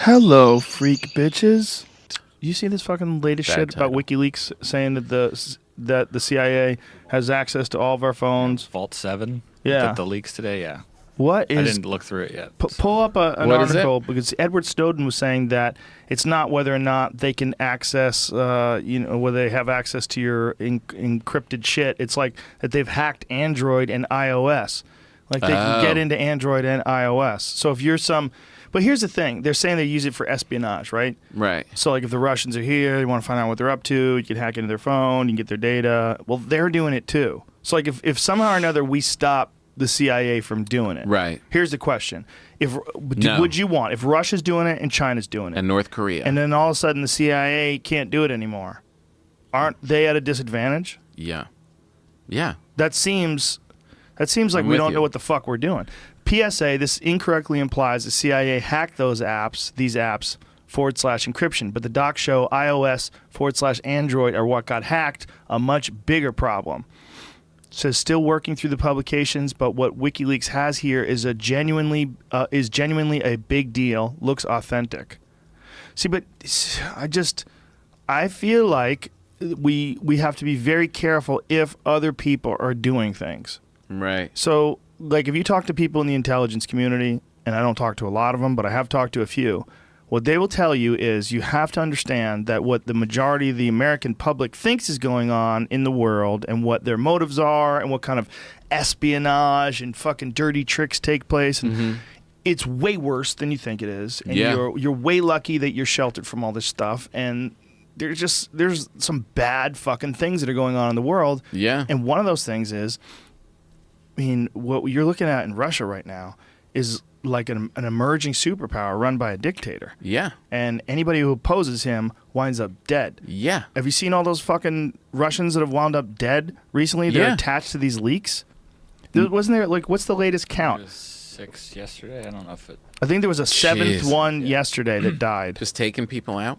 Hello, freak bitches. You see this fucking latest Bad shit about title. WikiLeaks saying that the CIA has access to all of our phones? Vault 7? Yeah. The leaks today, yeah. What I is? didn't look through it yet. Pull up an What is it? article because Edward Snowden was saying that it's not whether or not they can access, whether they have access to your encrypted shit. It's like that they've hacked Android and iOS. Like they can get into Android and iOS. So if you're but here's the thing: they're saying they use it for espionage, right? Right. So like if the Russians are here, you want to find out what they're up to, you can hack into their phone, you can get their data. Well, they're doing it too. So like if somehow or another we stop the CIA from doing it. Right. Here's the question. No. Would you want if Russia's doing it and China's doing it? And North Korea. And then all of a sudden the CIA can't do it anymore. Aren't they at a disadvantage? Yeah. Yeah. That seems like I'm we with don't you. know what the fuck we're doing. PSA, this incorrectly implies the CIA hacked these apps / encryption, but the docs show iOS / Android are what got hacked, a much bigger problem. It says still working through the publications, but what WikiLeaks has here is genuinely a big deal, looks authentic. See, but I feel like we have to be very careful if other people are doing things. Right. So, like, if you talk to people in the intelligence community, and I don't talk to a lot of them, but I have talked to a few, what they will tell you is you have to understand that what the majority of the American public thinks is going on in the world and what their motives are and what kind of espionage and fucking dirty tricks take place. And it's way worse than you think it is. And Yeah. you're way lucky that you're sheltered from all this stuff. And there's some bad fucking things that are going on in the world. Yeah. And one of those things is, I mean, what you're looking at in Russia right now is like an emerging superpower run by a dictator. Yeah. And anybody who opposes him winds up dead. Yeah. Have you seen all those fucking Russians that have wound up dead recently? They're Yeah. attached to these leaks. Wasn't there, like, what's the latest It count? was 6 yesterday. I don't know if it... I think there was a seventh Jeez. one yesterday that died. Just taking people out?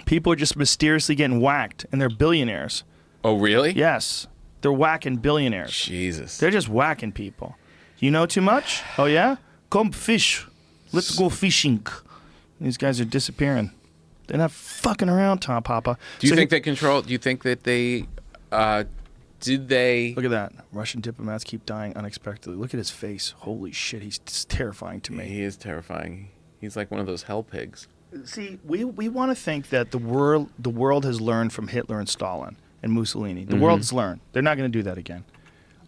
People are just mysteriously getting whacked, and they're billionaires. Oh, really? Yes. They're whacking billionaires. Jesus. They're just whacking people. You know too much? Oh, yeah? Come fish. Let's go fishing. These guys are disappearing. They're not fucking around, Tom Papa. Do you So think they control? Do you think that they did they? Look at that. Russian diplomats keep dying unexpectedly. Look at his face. Holy shit, he's terrifying to me. He is terrifying. He's like one of those hell pigs. See, we want to think that the world has learned from Hitler and Stalin and Mussolini. The world has learned. They're not going to do that again.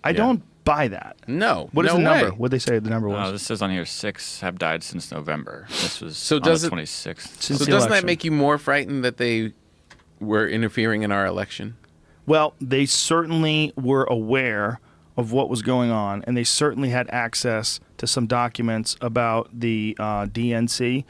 I don't buy that. No. What is no the number? way. What'd they say the number was? this says on here 6 have died since November. This was So on does the it- 26th. Since So the doesn't that election. make you more frightened that they were interfering in our election? Well, they certainly were aware of what was going on, and they certainly had access to some documents about the DNC.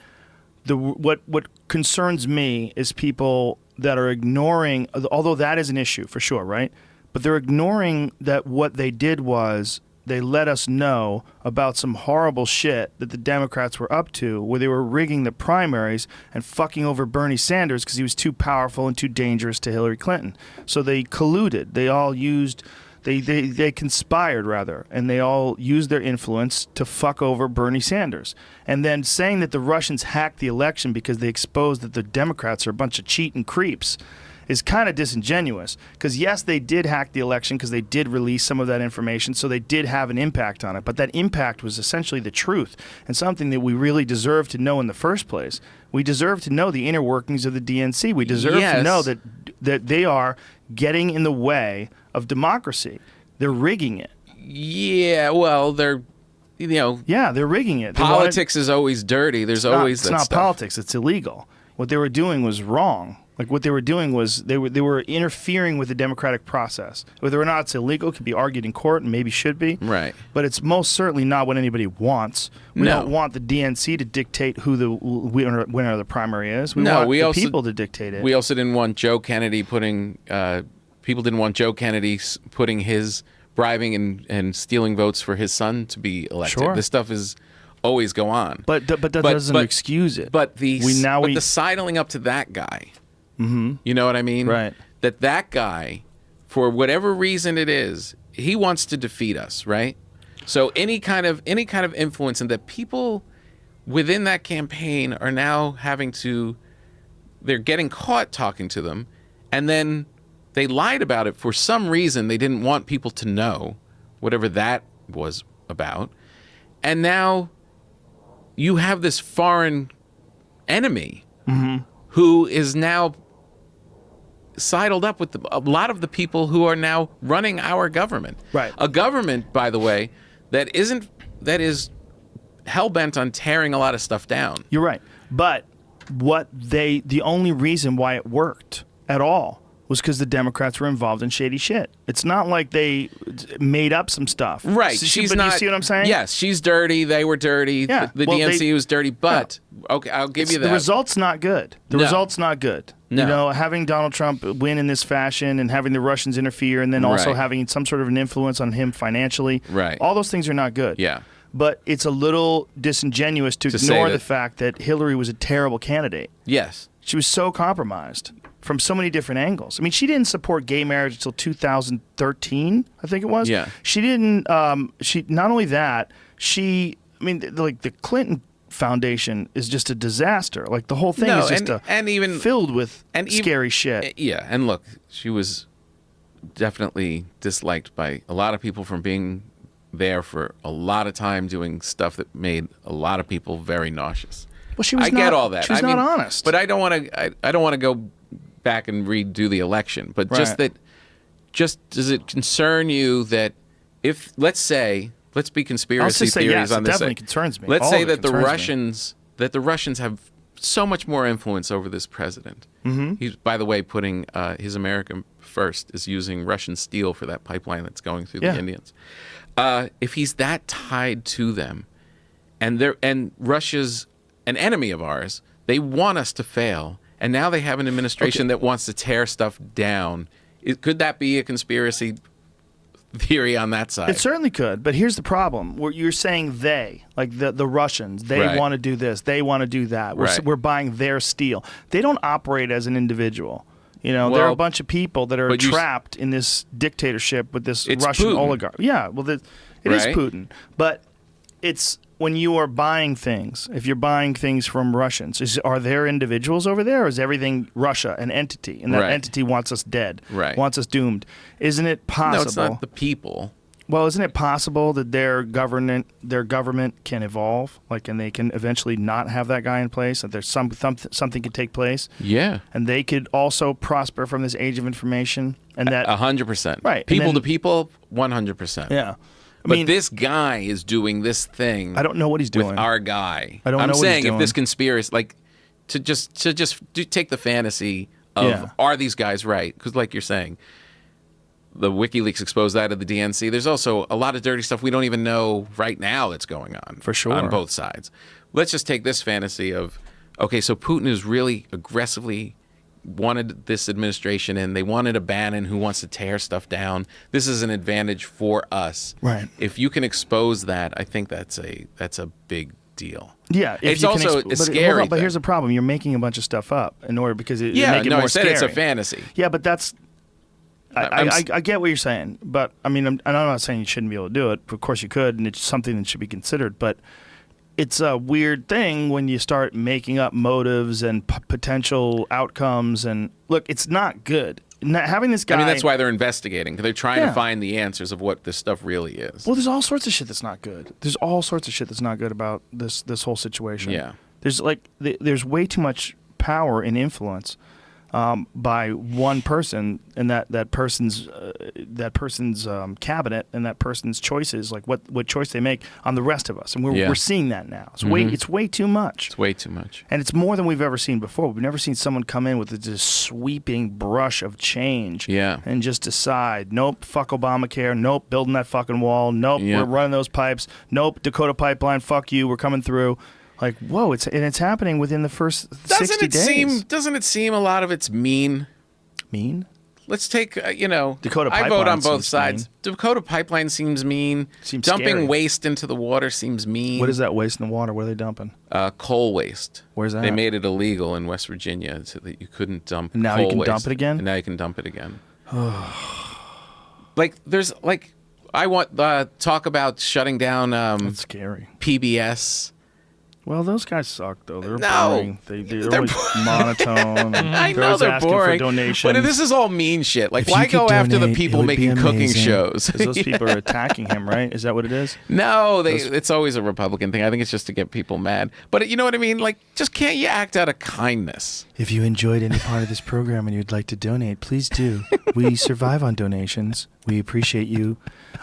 What concerns me is people that are ignoring, although that is an issue for sure, right? But they're ignoring that what they did was they let us know about some horrible shit that the Democrats were up to, where they were rigging the primaries and fucking over Bernie Sanders because he was too powerful and too dangerous to Hillary Clinton. So they colluded. They all used, they conspired rather, and they all used their influence to fuck over Bernie Sanders. And then saying that the Russians hacked the election because they exposed that the Democrats are a bunch of cheating creeps is kind of disingenuous, because yes, they did hack the election because they did release some of that information, so they did have an impact on it, but that impact was essentially the truth and something that we really deserve to know in the first place. We deserve to know the inner workings of the DNC. We deserve to Yes. know that they are getting in the way of democracy. They're rigging it. Yeah. Well, they're, Yeah, they're rigging it. They wanted- politics is always dirty. There's always it's that not stuff. politics. It's illegal. What they were doing was wrong. Like what they were doing was they were interfering with the democratic process. Whether or not it's illegal could be argued in court and maybe should be. Right. But it's most certainly not what anybody wants. We No. don't want the DNC to dictate who the winner of the primary is. We No, want we the also- people to dictate it. We also didn't want Joe Kennedy putting. People didn't want Joe Kennedy putting his bribing and stealing votes for his son to be elected. Sure. This stuff is always go on. but that doesn't excuse it. But the we sidling up to that guy. Mm-hmm. You know what I mean? Right. That guy, for whatever reason it is, he wants to defeat us, right? So any kind of influence, and that people within that campaign are now they're getting caught talking to them, and then they lied about it for some reason. They didn't want people to know, whatever that was about. And now you have this foreign enemy who is now sidled up with a lot of the people who are now running our government. Right. A government, by the way, that is hell-bent on tearing a lot of stuff down. You're right. But the only reason why it worked at all was because the Democrats were involved in shady shit. It's not like they made up some stuff. Right. But She's you not. see what I'm saying? Yes, she's dirty. They were dirty. Yeah. The DNC was dirty. But okay, I'll give you that. The result's not good. The No. result's not good. No. You know, having Donald Trump win in this fashion and having the Russians interfere and then also Right. having some sort of an influence on him financially. Right. All those things are not good. Yeah. But it's a little disingenuous to say ignore that- the fact that Hillary was a terrible candidate. Yes. She was so compromised from so many different angles. I mean, she didn't support gay marriage until 2013, I think it was. Yeah. She didn't. She not only that. Like the Clinton Foundation is just a disaster. Like the whole thing is just filled with scary shit. Yeah. And look, she was definitely disliked by a lot of people from being there for a lot of time doing stuff that made a lot of people very nauseous. Well, she was. I get all that. She was not honest. But I don't want to. I don't want to go back and redo the election. But just Right. that. Just does it concern you that if let's be conspiracy just say theories yes, on it this. definitely concerns me. Let's All say of it that the concerns me. Russians have so much more influence over this president. Mm-hmm. He's, by the way, putting his America First is using Russian steel for that pipeline that's going through the Indians. If he's that tied to them, and Russia's an enemy of ours, they want us to fail, and now they have an administration that wants to tear stuff down. Could that be a conspiracy theory on that side? It certainly could, but here's the problem. Where you're saying they, like the Russians, they Right. want to do this, they want to do that. Right. We're buying their steel. They don't operate as an individual. You know, there are Well, a bunch of people that are but you- trapped in this dictatorship with this It's Russian Putin. oligarch. Yeah, well, it is Right? Putin, but it's when you are buying things. If you're buying things from Russians, are there individuals over there, or is everything Russia, an entity, and that Right. entity wants us dead, Right. wants us doomed? Isn't it possible? No, it's not the people. Well, isn't it possible that their government can evolve, like, and they can eventually not have that guy in place? That there's something could take place, Yeah. and they could also prosper from this age of information, and that 100%. Right, and People then- to people, 100%. yeah. I But mean, this guy is doing this thing. I don't know what he's doing. with our guy. I don't I'm know what he's saying if doing. this conspiracy, like, to take the fantasy of Yeah. are these guys right? Because like you're saying, the WikiLeaks exposed that of the DNC. There's also a lot of dirty stuff we don't even know right now that's going on. For sure. On both sides. Let's just take this fantasy of, okay, so Putin is really aggressively wanted this administration in. They wanted a Bannon who wants to tear stuff down. This is an advantage for us. Right. If you can expose that, I think that's a big deal. yeah, if It's you can also a but, scary hold on, but thing. here's the problem: you're making a bunch of stuff up in order because it Yeah, make it no, more I said scary. it's a fantasy. Yeah, but that's. I'm I get what you're saying, but I mean, I'm not saying you shouldn't be able to do it. Of course, you could, and it's something that should be considered. But it's a weird thing when you start making up motives and potential outcomes. And look, it's not good. Having this guy. I mean, that's why they're investigating. They're trying Yeah. to find the answers of what this stuff really is. Well, there's all sorts of shit that's not good. There's all sorts of shit that's not good about this whole situation. Yeah. There's way too much power and influence by one person and that person's cabinet and that person's choices, like what choice they make on the rest of us, and we're seeing that now. It's way too much. It's way too much. And it's more than we've ever seen before. We've never seen someone come in with this sweeping brush of change Yeah. and just decide, nope, fuck Obamacare, nope, building that fucking wall, nope, Yeah. we're running those pipes, nope, Dakota Pipeline, fuck you, we're coming through. Like, whoa, it's happening within the first 60 days. Doesn't it seem a lot of it's mean? Mean? Let's take, Dakota I vote Pipeline on both seems sides. Dakota Pipeline seems mean. Seems Dumping scary. waste into the water seems mean. What is that waste in the water? What are they dumping? Coal waste. Where's that? They made it illegal in West Virginia so that you couldn't dump And now coal you can waste. dump it again? And now you can dump it again. I want talk about shutting down That's scary. PBS. Well, those guys suck, though. They're No. boring. They're always monotone. And I know always they're asking boring, for donations. but this is all mean shit. Like, If why you could go after the donate, people it would be making cooking amazing. shows? 'Cause those people are attacking him, right? Is that what it is? No, it's always a Republican thing. I think it's just to get people mad. But you know what I mean? Like, just can't you act out of kindness? If you enjoyed any part of this program and you'd like to donate, please do. We survive on donations. We appreciate you.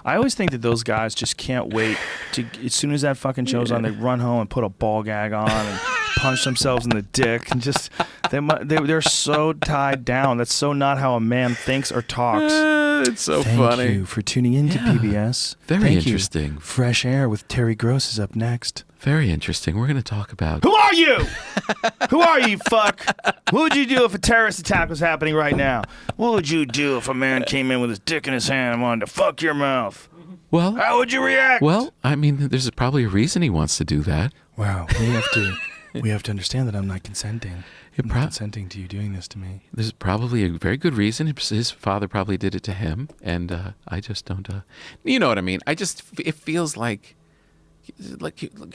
I always think that those guys just can't wait to, as soon as that fucking show's on, they run home and put a ball gag on and punch themselves in the dick and just they're so tied down. That's so not how a man thinks or talks. It's so Thank funny. you for tuning in to PBS. Very Thank interesting. You. Fresh Air with Terry Gross is up next. Very interesting. We're going to talk about... Who are you? Who are you, fuck? What would you do if a terrorist attack was happening right now? What would you do if a man came in with his dick in his hand and wanted to fuck your mouth? Well, How would you react? well, I mean, there's probably a reason he wants to do that. Wow, we have to understand that I'm not consenting. I'm not consenting to you doing this to me. There's probably a very good reason. His father probably did it to him, and I just don't... you know what I mean? It feels like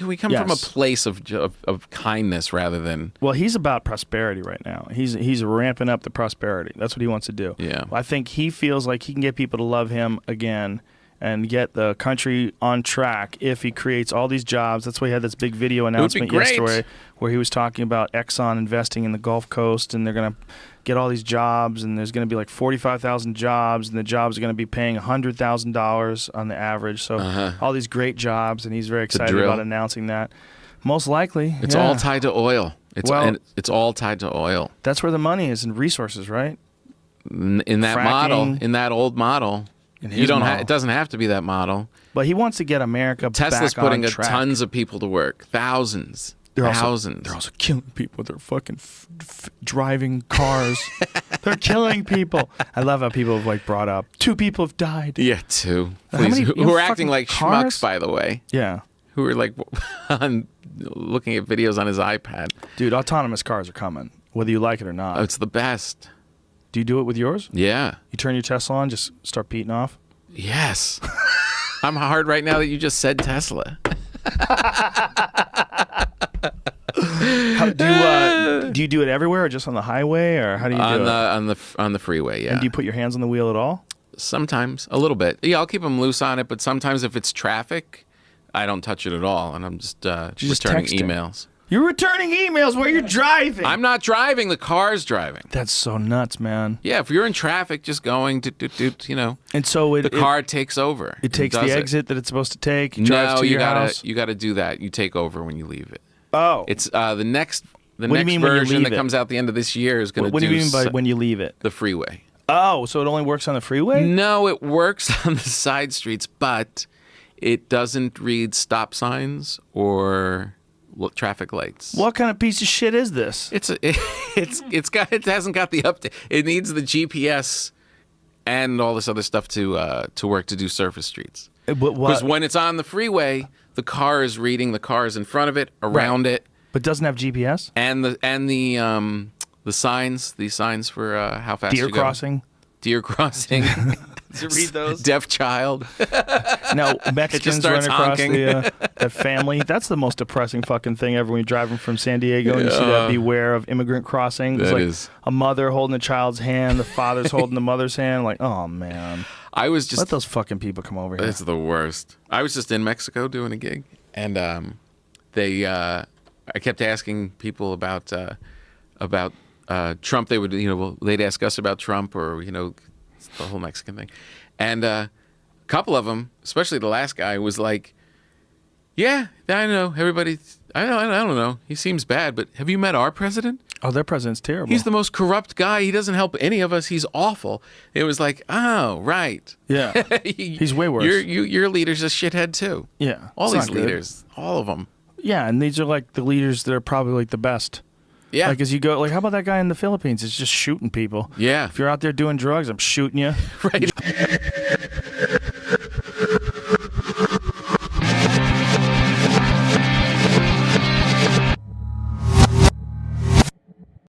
we come from a Yes. place of kindness rather than... Well, he's about prosperity right now. He's ramping up the prosperity. That's what he wants to do. Yeah. I think he feels like he can get people to love him again and get the country on track if he creates all these jobs. That's why he had this big video announcement great. yesterday where he was talking about Exxon investing in the Gulf Coast, and they're going to get all these jobs, and there's going to be like 45,000 jobs, and the jobs are going to be paying $100,000 on the average. So all these great jobs, and he's very excited drill. about announcing that. Most likely. It's yeah. all tied to oil. It's all tied to oil. That's where the money is in resources, right? In that Fracking. model, in that old model, In you his don't. model. It doesn't have to be that model. But he wants to get America Tesla's back putting on track. tons of people to work, thousands. They're Thousands. also killing people with their fucking driving cars. They're killing people. I love how people have like brought up 2 people have died. Yeah, two. How Please. many- Who you know, are acting fucking like cars? schmucks, by the way. Yeah. Who are like looking at videos on his iPad. Dude, autonomous cars are coming, whether you like it or not. Oh, it's the best. Do you do it with yours? Yeah. You turn your Tesla on, just start beating off? Yes. I'm hard right now that you just said Tesla. Do you do it everywhere or just on the highway, or how do you do it? On the freeway, yeah. And do you put your hands on the wheel at all? Sometimes, a little bit. Yeah, I'll keep them loose on it, but sometimes if it's traffic, I don't touch it at all, and I'm just just returning texting. emails. You're returning emails while you're driving. I'm not driving, the car's driving. That's so nuts, man. Yeah, if you're in traffic, just going, you know, And so the car takes over. It takes does the it. exit that it's supposed to take. Drives No, to you your gotta house. you gotta do that. You take over when you leave it. Oh, It's the next do you mean when you version leave that it? comes out the end of this year is going to what do do you mean by when you leave it? the freeway. Oh, so it only works on the freeway? No, it works on the side streets, but it doesn't read stop signs or traffic lights. What kind of piece of shit is this? It hasn't got the update. It needs the GPS and all this other stuff to work to do surface streets. Because when it's on the freeway, the car is reading the cars in front of it, around it, But doesn't have GPS? and the signs for how fast Deer you go. crossing? Deer crossing. Does it read those? Deaf child. No, Mexicans starts running across honking. that family. That's the most depressing fucking thing ever when you're driving from San Diego and you see that beware of immigrant crossing. It's That like is. a mother holding a child's hand, the father's holding the mother's hand. Like, oh, man. I was just. Let those fucking people come over here. It's the worst. I was just in Mexico doing a gig, and I kept asking people about Trump. They would, they'd ask us about Trump, or it's the whole Mexican thing, and a couple of them, especially the last guy, was like, "Yeah, I know everybody. I don't know. He seems bad, but have you met our president? Oh, their president's terrible. He's the most corrupt guy. He doesn't help any of us. He's awful." It was like, oh, right. Yeah. He's way worse. Your leader's a shithead too. Yeah. All it's these not good. leaders, all of them. Yeah, and these are like the leaders that are probably like the best. Yeah. Like as you go, like how about that guy in the Philippines? It's just shooting people. Yeah. If you're out there doing drugs, I'm shooting you. Right.